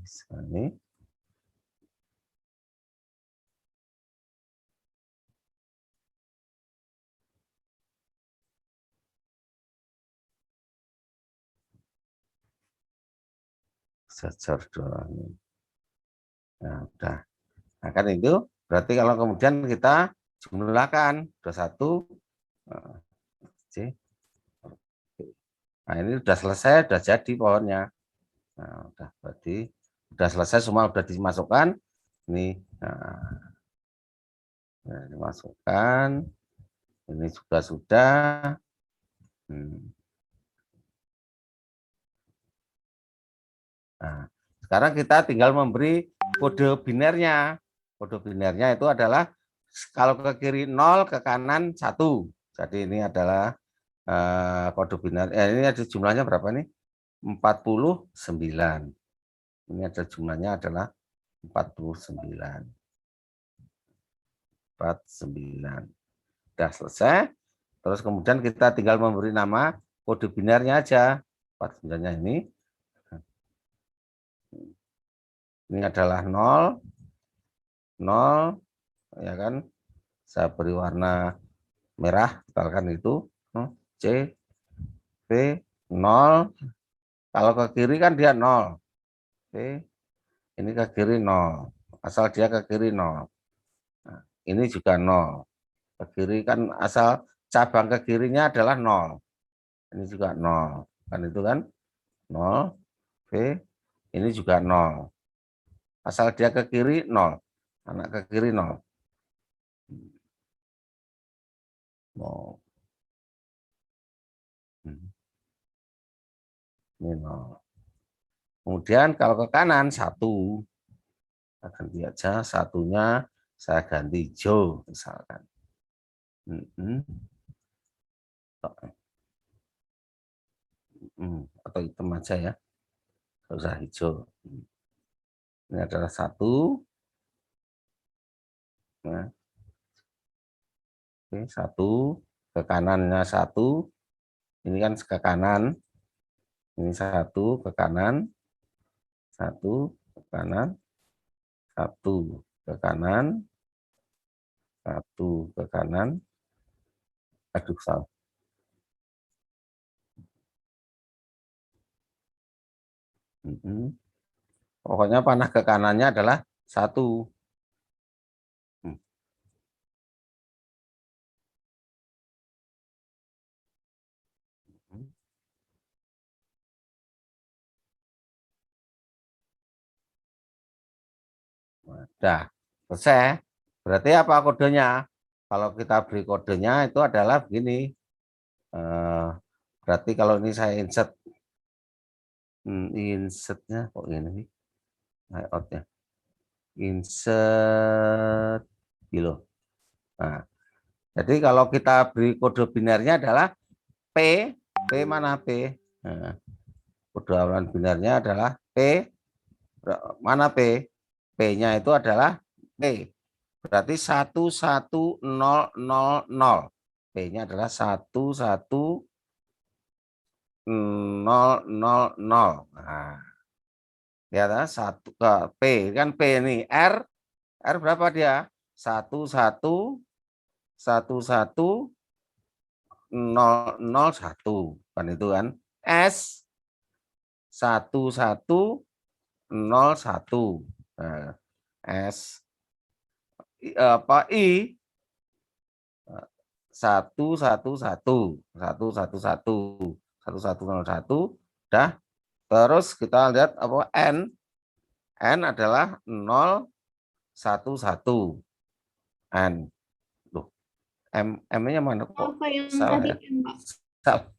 Ini. Sejar doang. Nah, udah. Nah, kan itu berarti kalau kemudian kita jumlahkan 21. Nah, ini udah selesai, udah jadi pohonnya. Nah, udah berarti udah selesai, semua udah dimasukkan. Ini, nah, dimasukkan. Ini juga sudah. Nah, sekarang kita tinggal memberi kode binernya. Kode binernya itu adalah kalau ke kiri 0, ke kanan 1. Jadi ini adalah kode biner. Ini ada jumlahnya berapa nih? 49. Ini ada jumlahnya adalah 49. 49. Sudah selesai. Terus kemudian kita tinggal memberi nama kode binernya aja. 49-nya ini. Ini adalah 0. 0. Ya kan? Saya beri warna merah. Misalkan itu. C. B. 0. Kalau ke kiri kan dia 0. Oke. Ini ke kiri 0. Asal dia ke kiri 0. Nah, ini juga 0. Ke kiri kan asal cabang ke kirinya adalah 0. Ini juga 0. Kan itu kan 0. B. Ini juga 0. Asal dia ke kiri 0. Anak ke kiri 0. 0. Ini 0. Kemudian kalau ke kanan 1. Saya ganti aja, satunya saya ganti hijau misalkan. Atau hitam aja ya, nggak usah hijau. Ini adalah 1. Nah, oke, 1 ke kanannya 1. Ini kan ke kanan. Ini 1 ke kanan. 1 ke kanan. 1 ke kanan. 1 ke kanan. Aduh, salah. Pokoknya panah ke kanannya adalah 1. Nah, selesai. Berarti apa kodenya? Kalau kita beri kodenya itu adalah begini. Berarti kalau ini saya insert, insertnya kok ini, layoutnya, insert gitu. Nah, jadi kalau kita beri kode binernya adalah P, mana P? Nah, kode awalan binernya adalah P, mana P? P-nya itu adalah P. Berarti 11000. P-nya adalah 11000. Nah, ya, 1 ke P kan P ini R berapa dia? 11001 kan itu kan. S 1101. Nah, S apa I 111 1101. Dah. Terus kita lihat apa N adalah 011. N. Loh, M-nya mana kok?
Apa yang
Salah
tadi
ya?
M, Pak?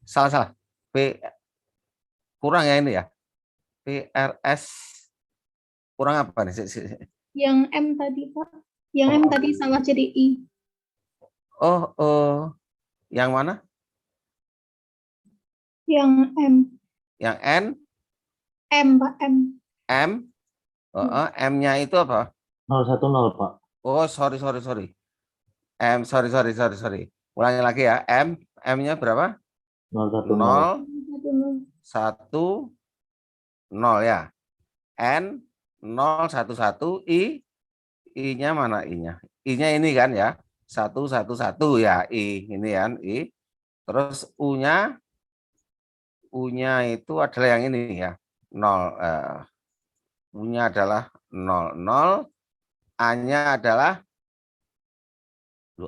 Salah. P kurang ya ini ya. PRS kurang apa nih?
Yang M tadi, Pak. Yang M tadi salah jadi I.
Yang mana?
Yang M.
Yang N?
M, Pak, M.
M? M-nya itu apa?
010, Pak.
Oh, sorry. M, sorry. Ulangi lagi ya. M-nya berapa?
010.
0, 1, 0 ya. N 0, 1, 1, I-nya mana I-nya? I-nya ini kan ya, 1, 1, 1 ya, I, ini kan, I. Terus U-nya itu adalah yang ini ya, 0. U-nya adalah 0, 0. A-nya adalah,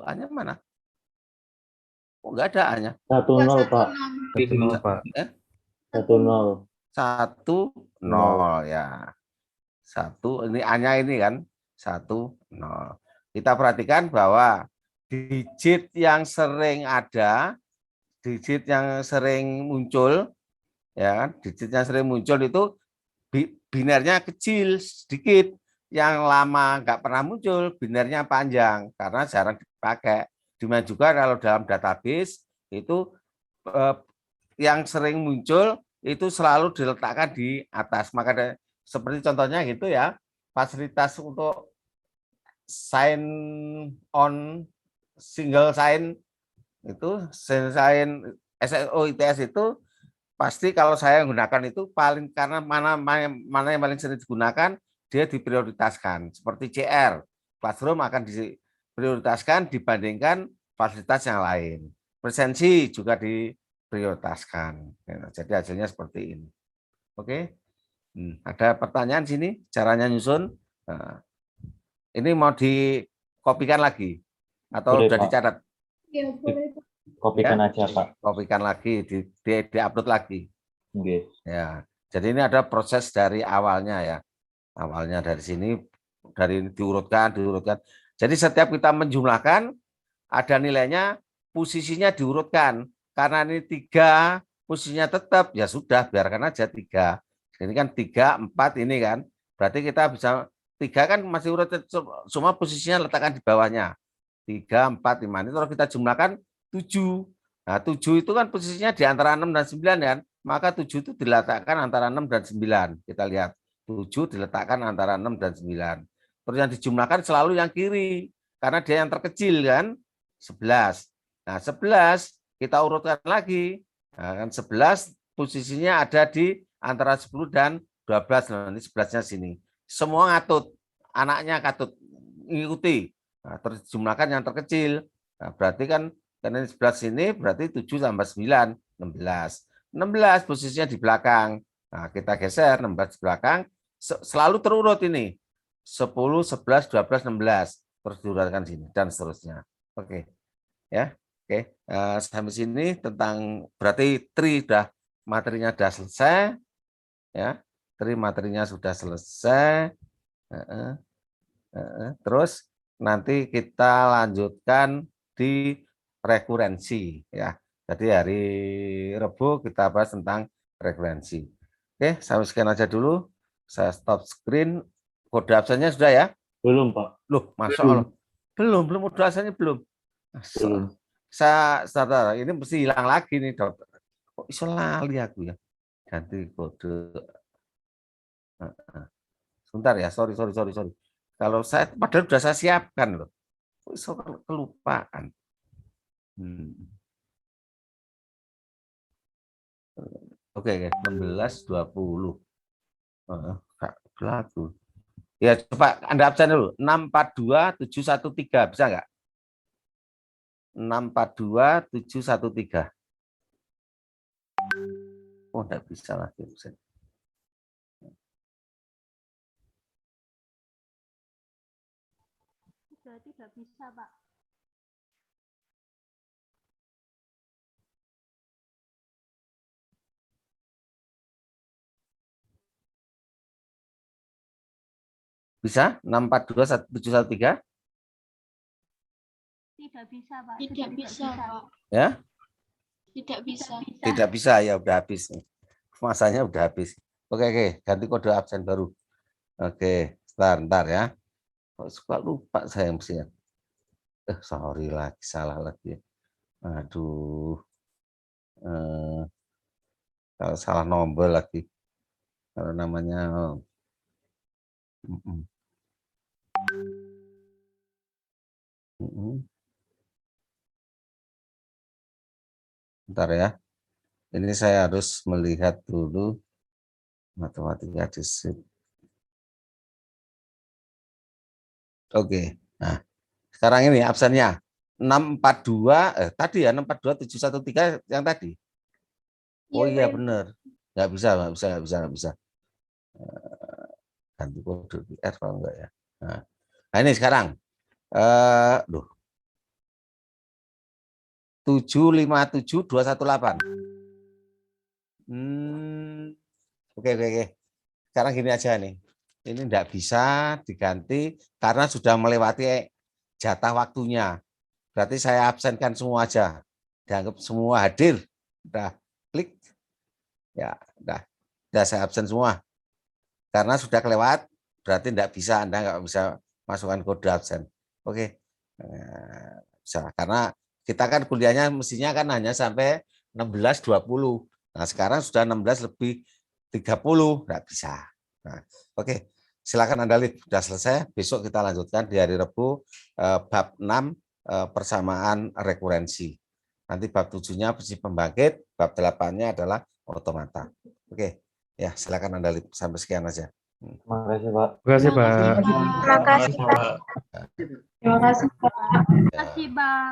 A-nya mana? Oh, enggak ada A-nya.
1-0 Pak.
1-0 Pak.
1-0.
1-0 ya. 1, ini A-nya ini kan, 1-0. Kita perhatikan bahwa digit yang sering ada, digit yang sering muncul, ya kan, digit yang sering muncul itu binernya kecil sedikit, yang lama nggak pernah muncul binernya panjang karena jarang dipakai. Demikian juga kalau dalam database itu yang sering muncul itu selalu diletakkan di atas. Maka seperti contohnya gitu ya, fasilitas untuk sign on single sign itu, sign SSO ITS itu pasti kalau saya gunakan itu paling, karena mana yang paling sering digunakan dia diprioritaskan. Seperti CR, Classroom akan diprioritaskan dibandingkan fasilitas yang lain. Presensi juga diprioritaskan. Jadi hasilnya seperti ini. Oke, ada pertanyaan sini caranya nyusun. Nah, ini mau dikopikan lagi atau
Boleh,
sudah
Pak.
dicatat?
Ya, boleh Pak.
Kopikan aja Pak.
Kopikan lagi, di-upload lagi.
Oke.
Ya, jadi ini ada proses dari awalnya ya. Awalnya dari sini, dari ini diurutkan. Jadi setiap kita menjumlahkan, ada nilainya, posisinya diurutkan. Karena ini 3, posisinya tetap, ya sudah, biarkan aja 3. Ini kan 3, 4 ini kan. Berarti kita bisa, 3 kan masih urut, semua posisinya letakkan di bawahnya. 3, 4, 5. Ini kalau kita jumlahkan 7. Nah, 7 itu kan posisinya di antara 6 dan 9 kan. Maka 7 itu diletakkan antara 6 dan 9. Kita lihat. 7 diletakkan antara 6 dan 9. Terus yang dijumlahkan selalu yang kiri. Karena dia yang terkecil kan. 11. Nah, 11 kita urutkan lagi. Nah, kan 11 posisinya ada di antara 10 dan 12. Nah, ini 11-nya sini. Semua ngatut. Anaknya katut. Ngikuti. Nah, terus jumlahkan yang terkecil. Nah, berarti kan karena 11 ini berarti 7 tambah 9, 16. 16 posisinya di belakang. Nah, kita geser 16 di belakang. Selalu terurut ini. 10, 11, 12, 16. Terus diurutkan sini dan seterusnya. Oke. Ya. Oke. Sampai sini tentang, berarti tri materinya sudah selesai. Ya. Tri materinya sudah selesai. Terus nanti kita lanjutkan di rekurensi ya. Jadi hari Rabu kita bahas tentang rekurensi. Oke, sampai sekian aja dulu. Saya stop screen. Kode absennya sudah ya?
Belum Pak.
Loh, Masya Allah. Belum kode absennya belum.
Belum.
Saudara, ini mesti hilang lagi nih, dokter. Kok iso lali aku ya? Ganti kode. Sebentar ya, sorry. Kalau saya, padahal sudah saya siapkan loh. Kok iso kelupaan. Oke, 16, 20. Kak Pelaku. Ya, coba Anda absen dulu. 642 713, bisa nggak? 642 713. Oh, enggak bisa lagi.
Berarti tidak bisa, Pak.
Bisa? 642 713?
Tidak bisa, Pak.
Tidak bisa, Pak.
Ya?
Tidak bisa.
Tidak bisa, ya udah habis. Masanya udah habis. Oke, ganti kode absen baru. Oke, sebentar ya. Kok suka lupa saya mestinya. Sorry lagi, salah lagi. Aduh. Kalau salah nomor lagi. Kalau namanya bentar ya. Ini saya harus melihat dulu matematika disit. Oke. Nah, sekarang ini absennya 642 tadi ya 642 713 yang tadi. Oh
Iya,
iya
Pak.
benar. Nggak bisa. Ganti kode QR kalau enggak ya. Nah ini sekarang 757218. Oke. Sekarang gini aja nih. Ini enggak bisa diganti karena sudah melewati jatah waktunya. Berarti saya absenkan semua aja. Dianggap semua hadir. Udah klik. Ya, udah saya absen semua. Karena sudah kelewat, berarti enggak bisa, Anda enggak bisa masukkan kode absen. Oke. Bisa. Karena kita kan kuliahnya mestinya kan hanya sampai 16.20. Nah, sekarang sudah 16:30, enggak bisa. Nah, oke. Silakan Anda lihat, sudah selesai. Besok kita lanjutkan di hari Rabu bab 6 persamaan rekurensi. Nanti bab 7-nya prinsip pembangkit, bab 8-nya adalah otomata. Oke. Ya, silakan Anda lihat. Sampai sekian aja.
Terima kasih, Pak.
Terima kasih, Pak.
Terima kasih, Pak.
Terima kasih, Pak.
Ya.
Terima kasih, Bang.